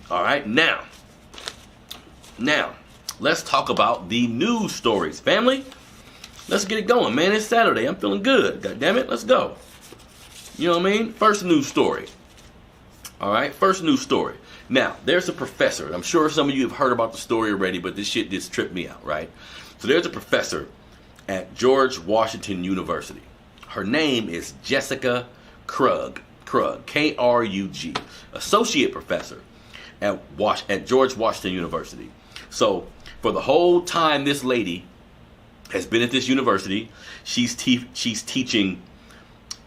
All right, now, let's talk about the news stories, family. Let's get it going, man. It's Saturday. I'm feeling good. God damn it, let's go. You know what I mean? First news story. All right, first news story. Now, there's a professor. I'm sure some of you have heard about the story already, but this shit just tripped me out, right? So there's a professor at George Washington University. Her name is Jessica Krug, K-R-U-G, associate professor at George Washington University. So for the whole time this lady has been at this university, she's teaching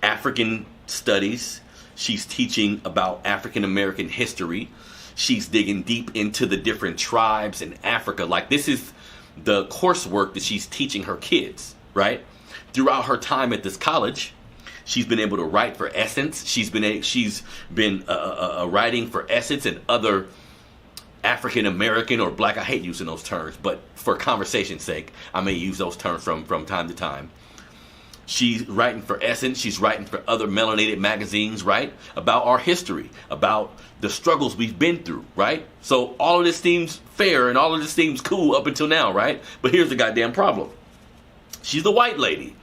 African studies. She's teaching about African American history. She's digging deep into the different tribes in Africa. Like, this is the coursework that she's teaching her kids, right? Throughout her time at this college, she's been able to write for Essence. She's been writing for Essence and other African American or black. I hate using those terms, but for conversation's sake, I may use those terms from time to time. She's writing for Essence. She's writing for other melanated magazines, right? About our history, about the struggles we've been through, right? So all of this seems fair and all of this seems cool up until now, right? But here's the goddamn problem. She's the white lady,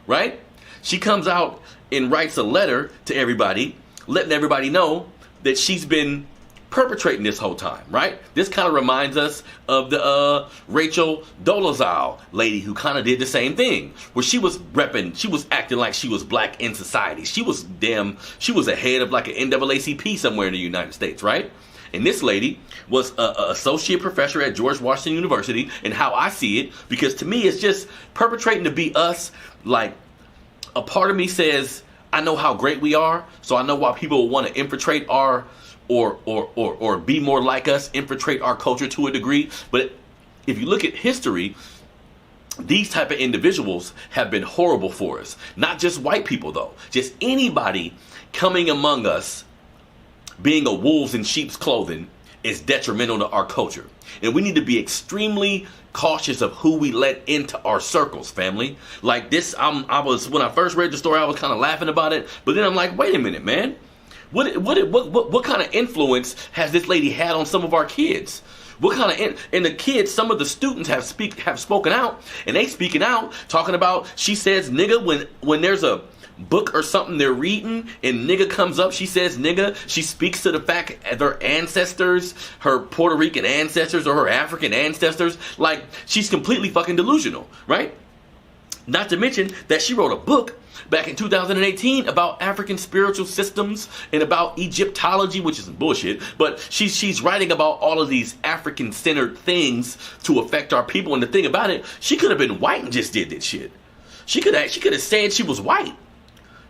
right? She comes out and writes a letter to everybody, letting everybody know that she's been perpetrating this whole time, right? This kind of reminds us of the Rachel Dolezal lady who kind of did the same thing, where she was acting like she was black in society. She was a head of like an NAACP somewhere in the United States, right? And this lady was an associate professor at George Washington University, and how I see it, because to me it's just perpetrating to be us. Like, a part of me says, I know how great we are, so I know why people want to infiltrate our or be more like us, infiltrate our culture to a degree. But if you look at history, these type of individuals have been horrible for us. Not just white people, though. Just anybody coming among us being a wolves in sheep's clothing is detrimental to our culture. And we need to be extremely cautious of who we let into our circles, family. Like this, when I first read the story, I was kind of laughing about it. But then I'm like, wait a minute, man. What kind of influence has this lady had on some of our kids? What kind of and the kids, some of the students have spoken out, and they speaking out talking about, she says nigga when there's a book or something they're reading and nigga comes up, she says nigga. She speaks to the fact that their ancestors, her Puerto Rican ancestors or her African ancestors, like, she's completely fucking delusional, right? Not to mention that she wrote a book back in 2018 about African spiritual systems and about Egyptology, which is bullshit, but she's writing about all of these African-centered things to affect our people. And the thing about it, she could have been white and just did that shit. She could have said she was white.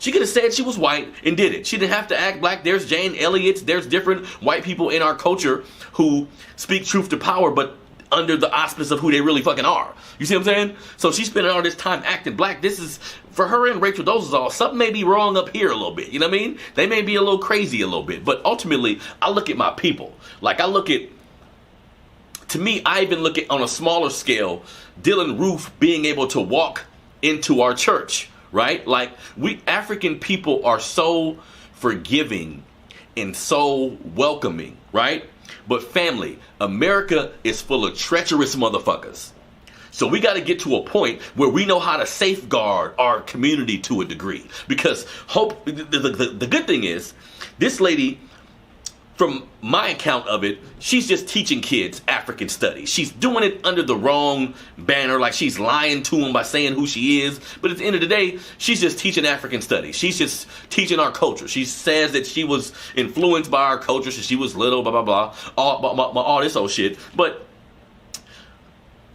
She could have said she was white and did it. She didn't have to act black. There's Jane Elliott's, there's different white people in our culture who speak truth to power, but under the auspice of who they really fucking are. You see what I'm saying? So she's spending all this time acting black. This is, for her and Rachel Dolezal, something may be wrong up here a little bit. You know what I mean? They may be a little crazy a little bit. But ultimately, I look at my people. Like, to me, I even look at, on a smaller scale, Dylan Roof being able to walk into our church, right? Like, we African people are so forgiving and so welcoming, right? But family, America is full of treacherous motherfuckers. So we got to get to a point where we know how to safeguard our community to a degree. Because the good thing is, this lady, from my account of it, she's just teaching kids African studies. She's doing it under the wrong banner, like she's lying to them by saying who she is. But at the end of the day, she's just teaching African studies. She's just teaching our culture. She says that she was influenced by our culture since she was little, blah, blah, blah, all this old shit. But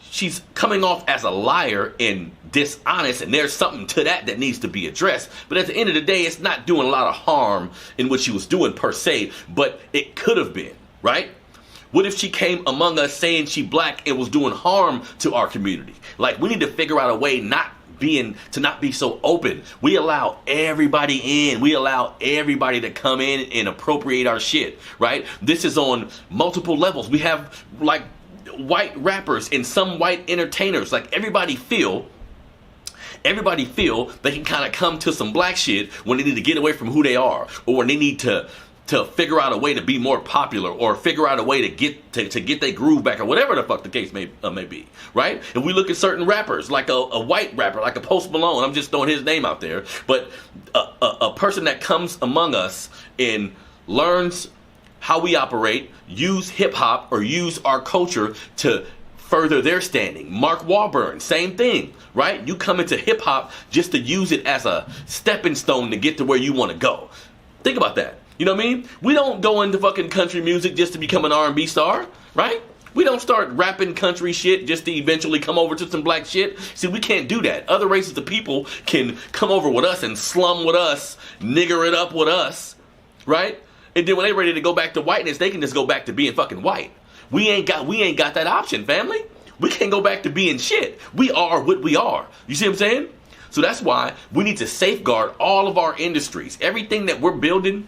she's coming off as a liar and dishonest, and there's something to that needs to be addressed. But at the end of the day, it's not doing a lot of harm in what she was doing per se, but it could have been, right? What if she came among us saying she black and was doing harm to our community? Like, we need to figure out a way to not be so open. We allow everybody in. We allow everybody to come in and appropriate our shit, right? This is on multiple levels. We have, like, white rappers and some white entertainers. Like, everybody feel they can kind of come to some black shit when they need to get away from who they are, or when they need to to figure out a way to be more popular or figure out a way to get their groove back or whatever the fuck the case may be, right? If we look at certain rappers, like a white rapper, like a Post Malone, I'm just throwing his name out there, but a person that comes among us and learns how we operate, use hip-hop or use our culture to further their standing. Mark Wahlberg, same thing, right? You come into hip-hop just to use it as a stepping stone to get to where you want to go. Think about that. You know what I mean? We don't go into fucking country music just to become an R&B star, right? We don't start rapping country shit just to eventually come over to some black shit. See, we can't do that. Other races of people can come over with us and slum with us, nigger it up with us, right? And then when they're ready to go back to whiteness, they can just go back to being fucking white. We ain't got that option, family. We can't go back to being shit. We are what we are. You see what I'm saying? So that's why we need to safeguard all of our industries. Everything that we're building,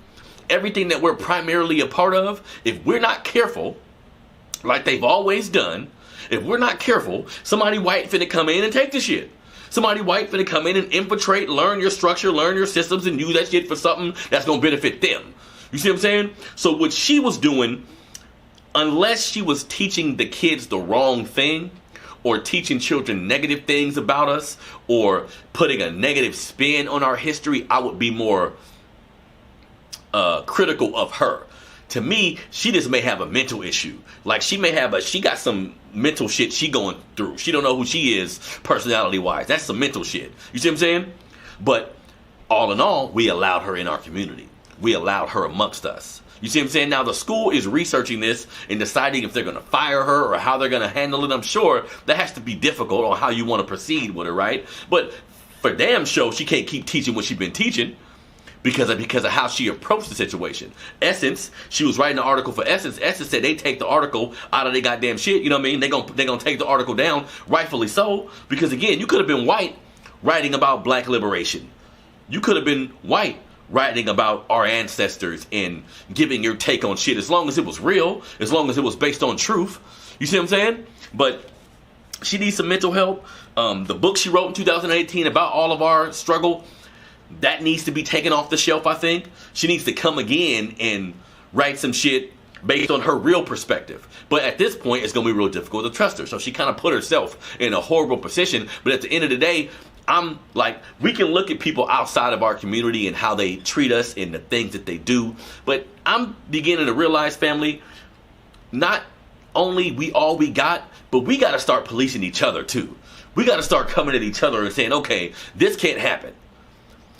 everything that we're primarily a part of, if we're not careful, like they've always done, if we're not careful, somebody white finna come in and take the shit. Somebody white finna come in and infiltrate, learn your structure, learn your systems, and use that shit for something that's gonna benefit them. You see what I'm saying? So what she was doing, unless she was teaching the kids the wrong thing, or teaching children negative things about us, or putting a negative spin on our history, I would be more critical of her. To me, she just may have a mental issue. Like she got some mental shit she going through. She don't know who she is personality wise. That's some mental shit. You see what I'm saying? But all in all, we allowed her in our community. We allowed her amongst us. You see what I'm saying? Now the school is researching this and deciding if they're going to fire her or how they're going to handle it. I'm sure that has to be difficult on how you want to proceed with her, right? But for damn sure, she can't keep teaching what she's been teaching. Because of how she approached the situation. Essence, she was writing an article for Essence. Essence said they take the article out of their goddamn shit. You know what I mean? They gonna take the article down, rightfully so. Because again, you could have been white writing about black liberation. You could have been white writing about our ancestors and giving your take on shit, as long as it was real, as long as it was based on truth. You see what I'm saying? But she needs some mental help. The book she wrote in 2018 about all of our struggle, that needs to be taken off the shelf, I think. She needs to come again and write some shit based on her real perspective. But at this point, it's going to be real difficult to trust her. So she kind of put herself in a horrible position. But at the end of the day, I'm like, we can look at people outside of our community and how they treat us and the things that they do. But I'm beginning to realize, family, not only we all we got, but we got to start policing each other too. We got to start coming at each other and saying, okay, this can't happen.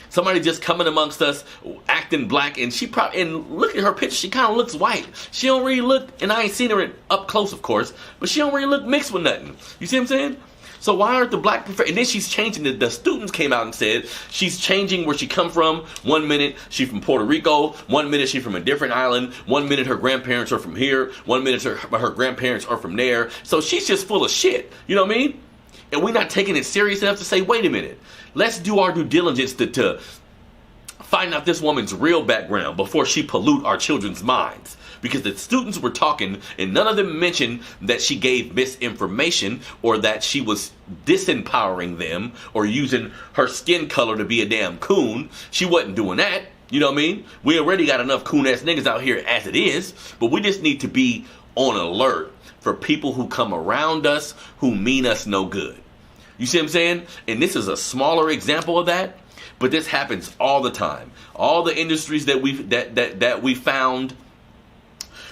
Somebody just coming amongst us, acting black, and and look at her picture, she kind of looks white. She don't really look, and I ain't seen her up close, of course, but she don't really look mixed with nothing. You see what I'm saying? So why aren't the black and then she's changing, the students came out and said she's changing where she come from. 1 minute she's from Puerto Rico, 1 minute she's from a different island, 1 minute her grandparents are from here, 1 minute her grandparents are from there. So she's just full of shit, you know what I mean? And we're not taking it serious enough to say, wait a minute, let's do our due diligence to find out this woman's real background before she pollute our children's minds. Because the students were talking and none of them mentioned that she gave misinformation or that she was disempowering them or using her skin color to be a damn coon. She wasn't doing that. You know what I mean? We already got enough coon-ass niggas out here as it is, but we just need to be on alert for people who come around us who mean us no good. You see what I'm saying? And this is a smaller example of that, but this happens all the time. All the industries that we found,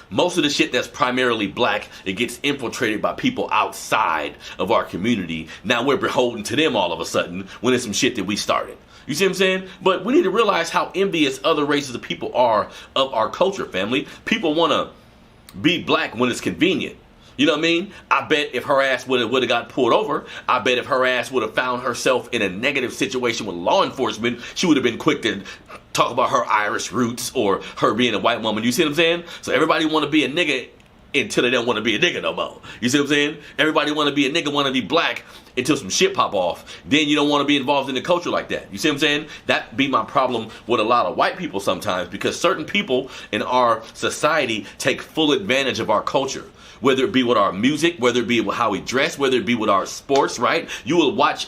most of the shit that's primarily black, it gets infiltrated by people outside of our community. Now we're beholden to them all of a sudden when it's some shit that we started. You see what I'm saying? But we need to realize how envious other races of people are of our culture, family. People want to be black when it's convenient. You know what I mean? I bet if her ass would have got pulled over, I bet if her ass would have found herself in a negative situation with law enforcement, she would have been quick to talk about her Irish roots or her being a white woman. You see what I'm saying? So everybody want to be a nigga until they don't want to be a nigga no more. You see what I'm saying? Everybody want to be a nigga, want to be black until some shit pop off. Then you don't want to be involved in the culture like that. You see what I'm saying? That be my problem with a lot of white people sometimes, because certain people in our society take full advantage of our culture. Whether it be with our music, whether it be with how we dress, whether it be with our sports, right? You will watch